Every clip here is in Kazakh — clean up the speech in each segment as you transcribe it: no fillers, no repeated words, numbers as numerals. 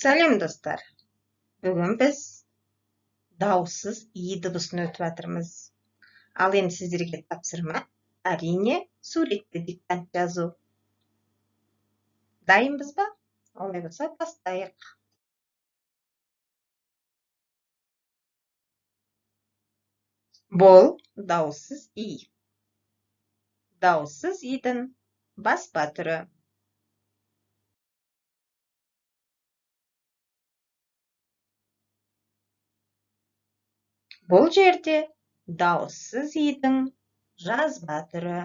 Сәлем достар. Бүгін біз дауыссыз и дыбысын өтіп жатырмыз. Ал енді сіздерге тапсырма, әрине, суретті диктант жазу. Дайынбыз ба? Олай болса бастайық. Бұл дауыссыз и. Дауыссыз идің баспа түрі. Бұл жерде дауыссыз идің жазба түрі.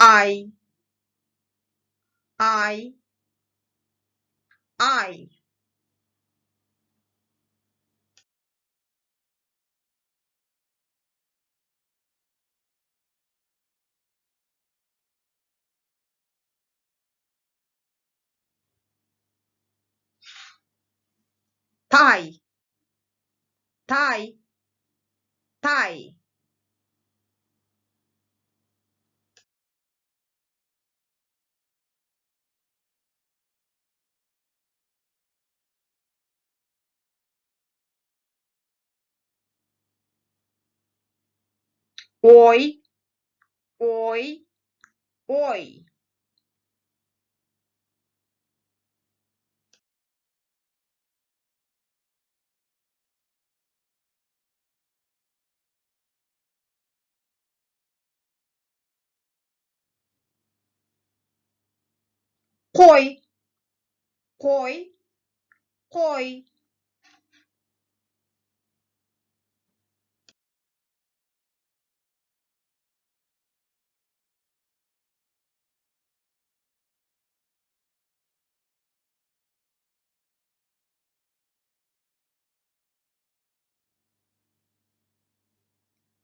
Ай, ай, ай. Тай, тай, тай. Ой, ой, ой. Қой, қой, қой.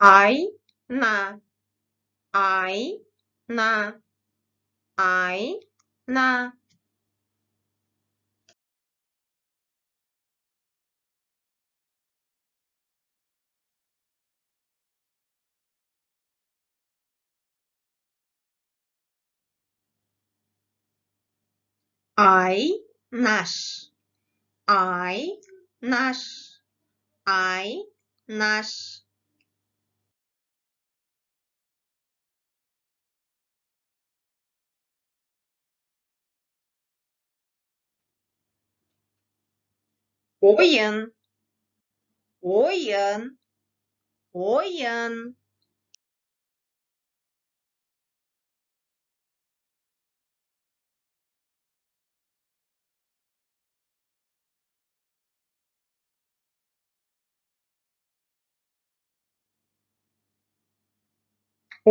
Айна, айна, айна. Айнаш, айнаш, айнаш. Ойын, ойын, ойын.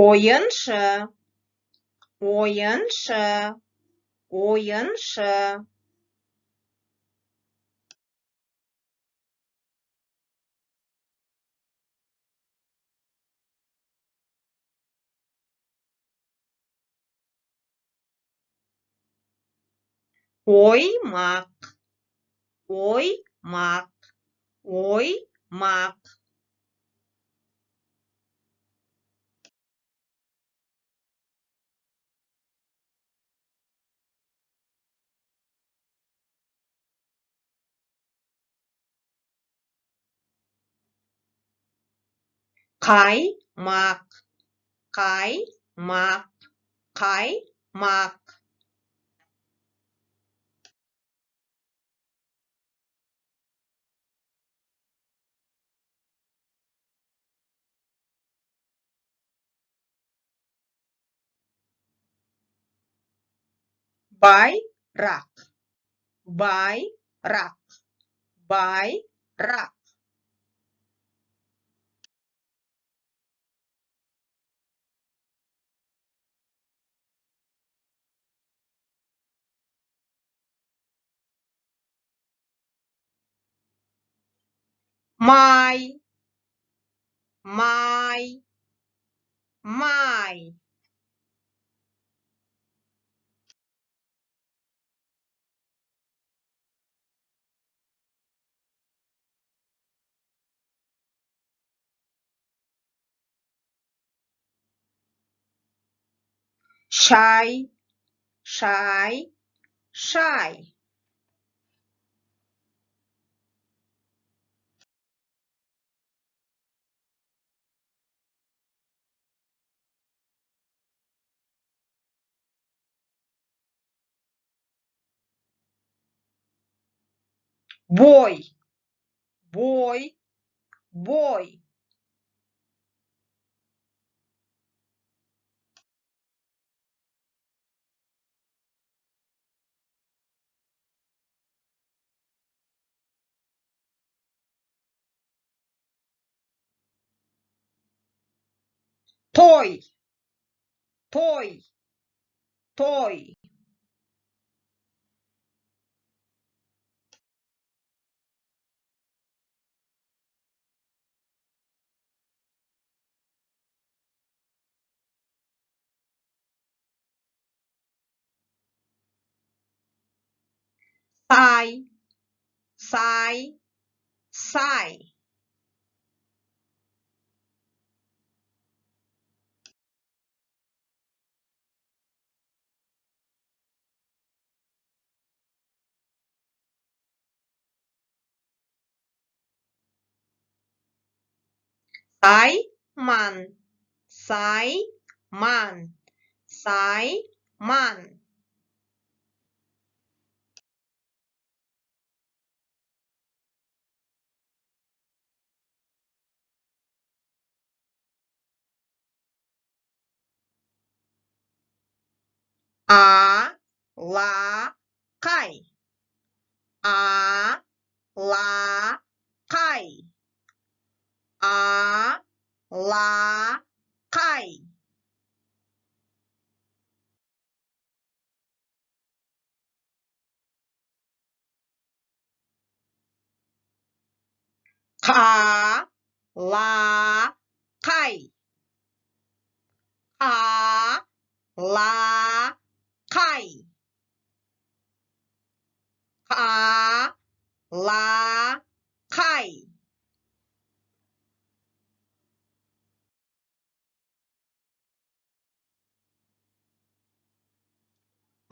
Ойыншы, ойыншы, ойыншы. Оймақ, оймақ, оймақ. Қаймақ, қаймақ, қаймақ. Байрақ, байрақ, байрақ. Май, май, май. Шай, шай, шай. Бой, бой, бой. Той, той, той. Сай, сай, сай. Сайман, сайман, сайман. Алақай, алақай, алақай. Қалақай, қалақай, қалақай.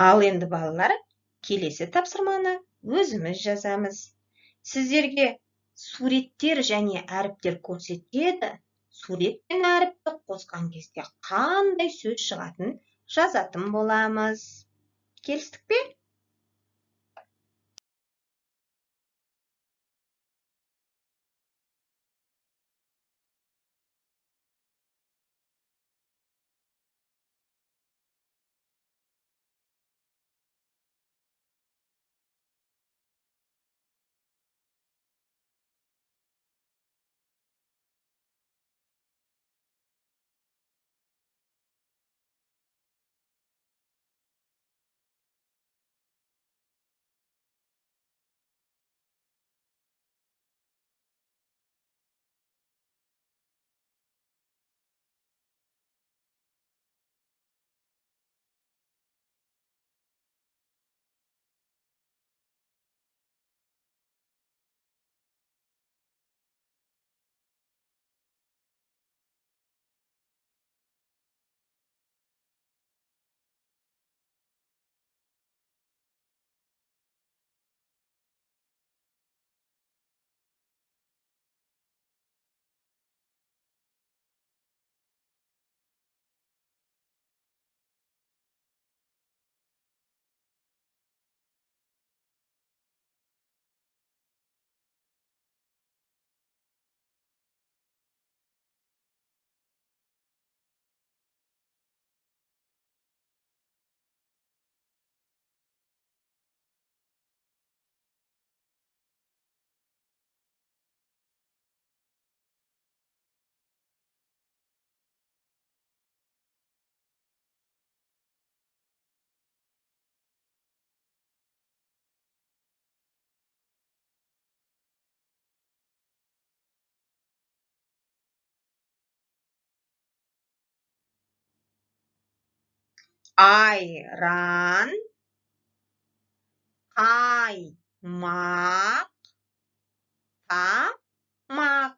Ал енді балалар, келесі тапсырманы өзіміз жазамыз. Сіздерге суреттер және әріптер көрсетеді. Сурет пен әріпті қосқан кезде қандай сөз шығатын жазатын боламыз. Келістік пе? Айран, қаймақ, тамақ.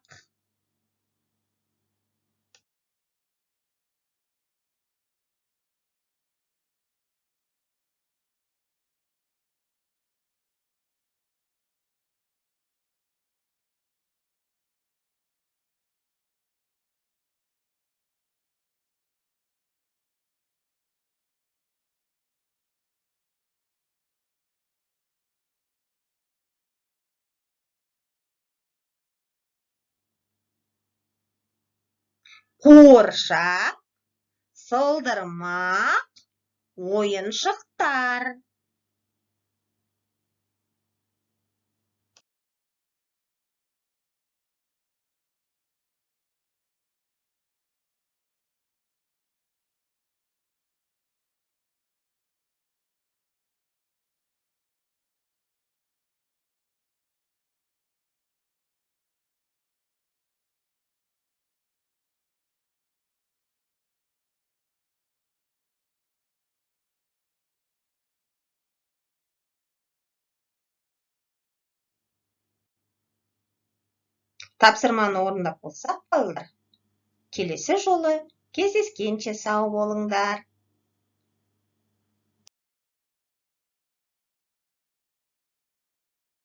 Қуыршақ, сылдырмақ, ойыншықтар. Тапсырманы орындап болсақ, балалар, келесі жолы кездескенше сау болыңдар.